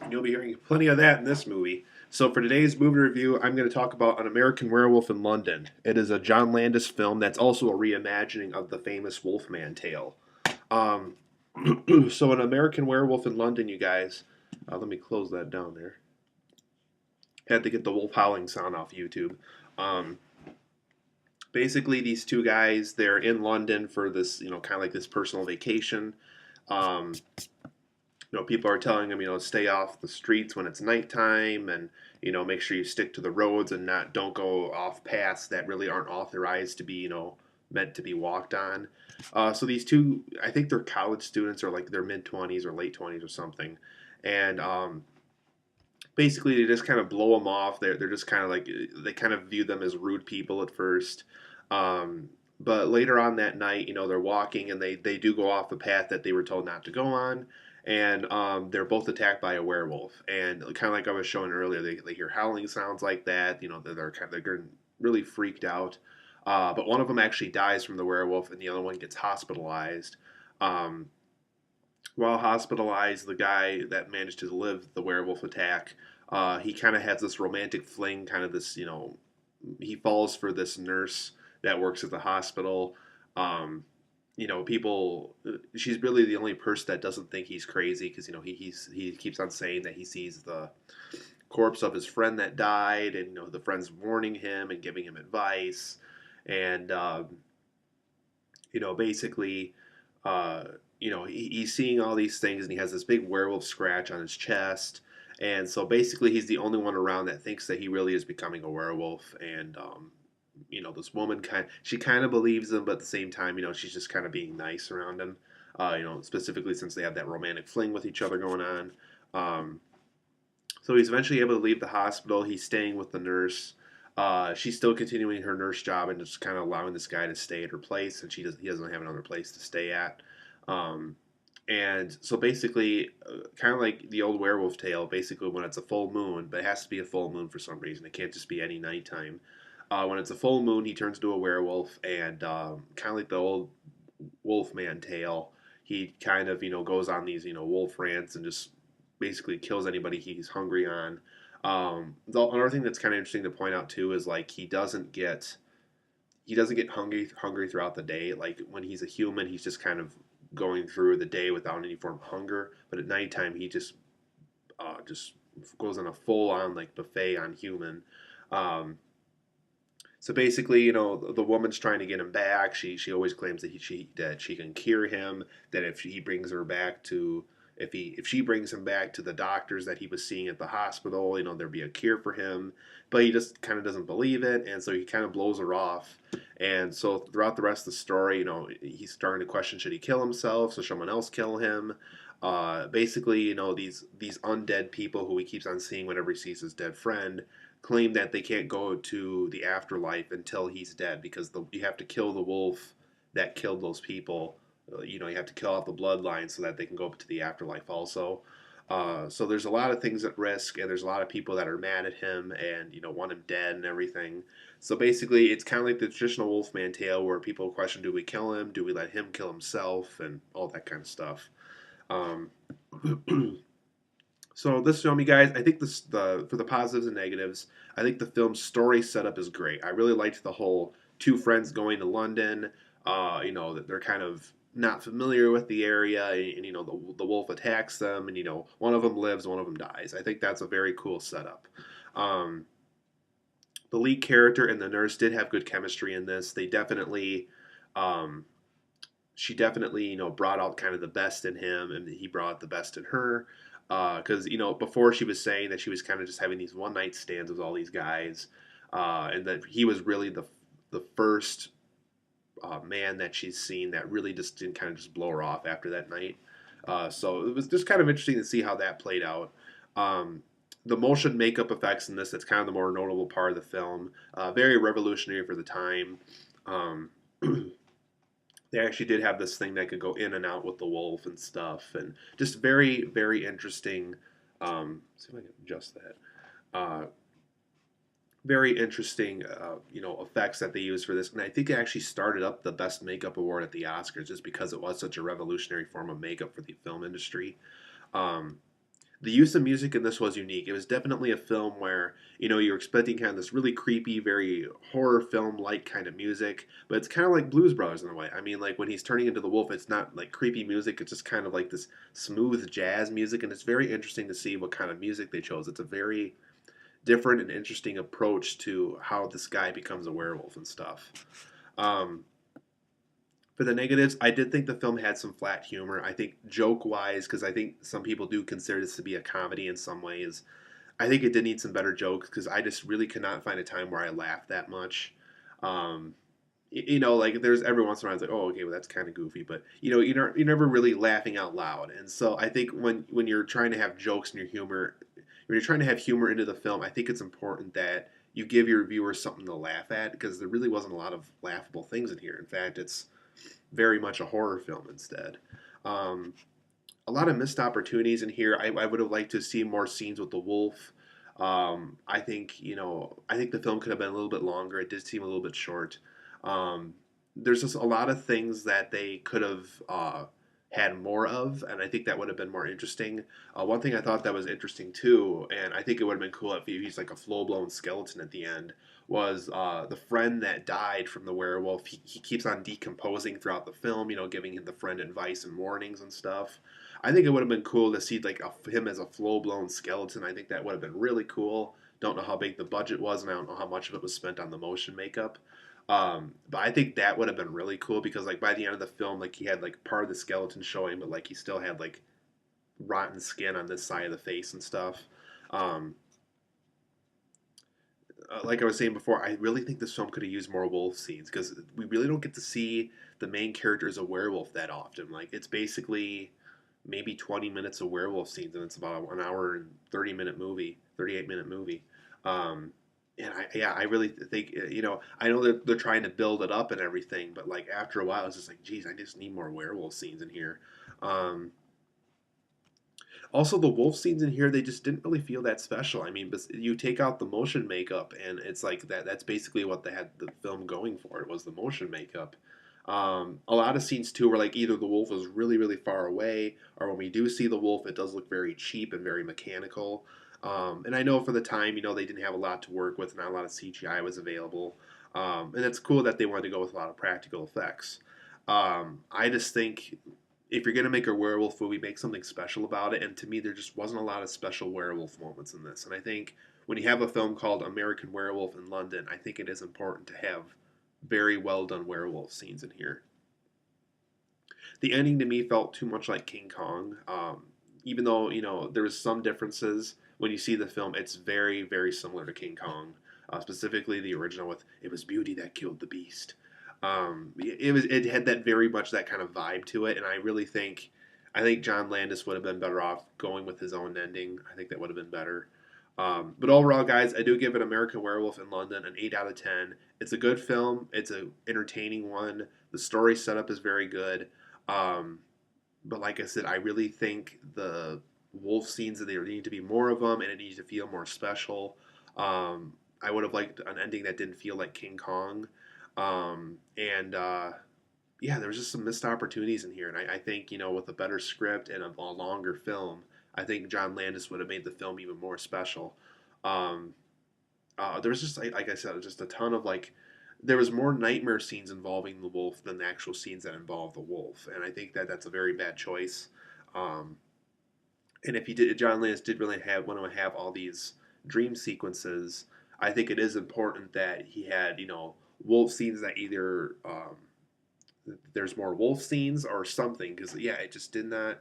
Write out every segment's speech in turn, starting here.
You'll be hearing plenty of that in this movie. So for today's movie review, I'm going to talk about An American Werewolf in London. It is a John Landis film that's also a reimagining of the famous Wolfman tale. Um, so An American Werewolf in London, you guys. Let me close that down there. Had to get the wolf howling sound off YouTube. Um, Basically, these two guys, they're in London for this, kind of like this personal vacation. Um, People are telling them, stay off the streets when it's nighttime, and make sure you stick to the roads and don't go off paths that really aren't authorized to be, meant to be walked on. So these two, I think they're college students or like their mid 20s or late 20s or something, and basically they just kind of blow them off. They're just kind of like they kind of view them as rude people at first. But later on that night, they're walking and they do go off the path that they were told not to go on. And they're both attacked by a werewolf. And kind of like I was showing earlier, they hear howling sounds like that. They're getting really freaked out. But one of them actually dies from the werewolf, and the other one gets hospitalized. Um, while hospitalized, the guy that managed to live the werewolf attack, he kind of has this romantic fling, kind of this, he falls for this nurse that works at the hospital. Um, people, she's really the only person that doesn't think he's crazy because, he keeps on saying that he sees the corpse of his friend that died, and, the friend's warning him and giving him advice. And, basically, uh, he's seeing all these things, and he has this big werewolf scratch on his chest. And so basically, he's the only one around that thinks that he really is becoming a werewolf. And this woman she kind of believes him, but at the same time, she's just kind of being nice around him. Specifically since they have that romantic fling with each other going on. Um, so he's eventually able to leave the hospital. He's staying with the nurse. She's still continuing her nurse job and just kind of allowing this guy to stay at her place, and he doesn't have another place to stay at. Um, and so basically, kind of like the old werewolf tale, basically when it's a full moon, but it has to be a full moon for some reason. It can't just be any nighttime. When it's a full moon, he turns into a werewolf, and kind of like the old Wolfman tale, he kind of goes on these wolf rants and just basically kills anybody he's hungry on. Another thing that's kind of interesting to point out too is like he doesn't get hungry throughout the day. Like when he's a human, he's just kind of going through the day without any form of hunger. But at nighttime, he just goes on a full on like buffet on human. Um, so basically, the woman's trying to get him back. She always claims that she can cure him. That if she brings him back to the doctors that he was seeing at the hospital, there'd be a cure for him. But he just kind of doesn't believe it, and so he kind of blows her off. And so throughout the rest of the story, he's starting to question, should he kill himself? Should someone else kill him? Basically, these undead people who he keeps on seeing whenever he sees his dead friend claim that they can't go to the afterlife until he's dead because you have to kill the wolf that killed those people. You have to kill off the bloodline so that they can go up to the afterlife also. So there's a lot of things at risk, and there's a lot of people that are mad at him and want him dead and everything. So basically, it's kind of like the traditional Wolfman tale where people question: do we kill him? Do we let him kill himself? And all that kind of stuff. Um, So this film, you guys, I think for the positives and negatives, I think the film's story setup is great. I really liked the whole two friends going to London. That they're kind of not familiar with the area, and the wolf attacks them, and one of them lives, one of them dies. I think that's a very cool setup. Um, the lead character and the nurse did have good chemistry in this. Um, she definitely brought out kind of the best in him, and he brought out the best in her. Because before she was saying that she was kind of just having these one night stands with all these guys, and that he was really the first man that she's seen that really just didn't kind of just blow her off after that night. So it was just kind of interesting to see how that played out. Um, the motion makeup effects in this, that's kind of the more notable part of the film. Very revolutionary for the time. Um, they actually did have this thing that could go in and out with the wolf and stuff, and just very, very interesting. See if I can adjust that. Uh, Very interesting, effects that they used for this, and I think it actually started up the Best Makeup Award at the Oscars just because it was such a revolutionary form of makeup for the film industry. Um, The use of music in this was unique. It was definitely a film where, you're expecting kind of this really creepy, very horror film like kind of music, but it's kind of like Blues Brothers in a way. I mean, like when he's turning into the wolf, it's not like creepy music, it's just kind of like this smooth jazz music, and it's very interesting to see what kind of music they chose. It's a very different and interesting approach to how this guy becomes a werewolf and stuff. Um, for the negatives, I did think the film had some flat humor. I think joke wise, because I think some people do consider this to be a comedy in some ways. I think it did need some better jokes because I just really could not find a time where I laughed that much. Um, like there's every once in a while, it's like, oh, okay, well that's kind of goofy, but you're never really laughing out loud. And so I think when you're trying to have jokes in your humor, when you're trying to have humor into the film, I think it's important that you give your viewers something to laugh at because there really wasn't a lot of laughable things in here. In fact, it's very much a horror film instead. Um, a lot of missed opportunities in here. I would have liked to see more scenes with the wolf. I think I think the film could have been a little bit longer. It did seem a little bit short. Um, there's just a lot of things that they could have had more of, and I think that would have been more interesting. One thing I thought that was interesting too, and I think it would have been cool if he's like a full blown skeleton at the end, was the friend that died from the werewolf. He keeps on decomposing throughout the film, giving the friend advice and warnings and stuff. I think it would have been cool to see like him as a full blown skeleton. I think that would have been really cool. Don't know how big the budget was, and I don't know how much of it was spent on the motion makeup. But I think that would have been really cool because like by the end of the film, like he had like part of the skeleton showing, but like he still had like rotten skin on this side of the face and stuff. Um, like I was saying before, I really think this film could have used more wolf scenes because we really don't get to see the main character as a werewolf that often. Like it's basically maybe 20 minutes of werewolf scenes, and it's about an hour and 30-minute movie, 38-minute movie. Um, and I really think I know they're trying to build it up and everything, but like after a while, it's just like, geez, I just need more werewolf scenes in here. Um, Also, the wolf scenes in here, they just didn't really feel that special. I mean, you take out the motion makeup, and it's like that's basically what they had the film going for. It was the motion makeup. A lot of scenes, too, were like either the wolf was really, really far away, or when we do see the wolf, it does look very cheap and very mechanical. And I know for the time, they didn't have a lot to work with, not a lot of CGI was available. And it's cool that they wanted to go with a lot of practical effects. I just think if you're gonna make a werewolf movie, make something special about it. And to me, there just wasn't a lot of special werewolf moments in this. And I think when you have a film called American Werewolf in London, I think it is important to have very well done werewolf scenes in here. The ending to me felt too much like King Kong. Even though there was some differences when you see the film, it's very very similar to King Kong, specifically the original with "It was beauty that killed the beast." It had that very much that kind of vibe to it, and I think John Landis would have been better off going with his own ending. I think that would have been better. But overall, guys, I do give it American Werewolf in London an 8 out of 10. It's a good film. It's an entertaining one. The story setup is very good. Um, but like I said, I really think the wolf scenes that there need to be more of them, and it needs to feel more special. I would have liked an ending that didn't feel like King Kong. And Yeah, there was just some missed opportunities in here, and I think with a better script and a longer film, I think John Landis would have made the film even more special. Um, there was just like I said, just a ton of like there was more nightmare scenes involving the wolf than the actual scenes that involve the wolf, and I think that that's a very bad choice. Um, and if he did, John Landis did really want to have all these dream sequences. I think it is important that he had wolf scenes that either there's more wolf scenes or something because yeah, it just did not.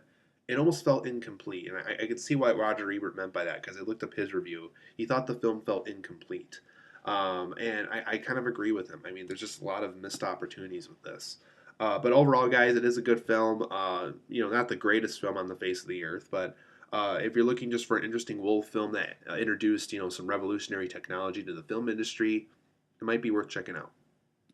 It almost felt incomplete, and I could see what Roger Ebert meant by that because I looked up his review. He thought the film felt incomplete, and I kind of agree with him. I mean, there's just a lot of missed opportunities with this. But overall, guys, it is a good film. Not the greatest film on the face of the earth, but if you're looking just for an interesting wolf film that introduced some revolutionary technology to the film industry, it might be worth checking out.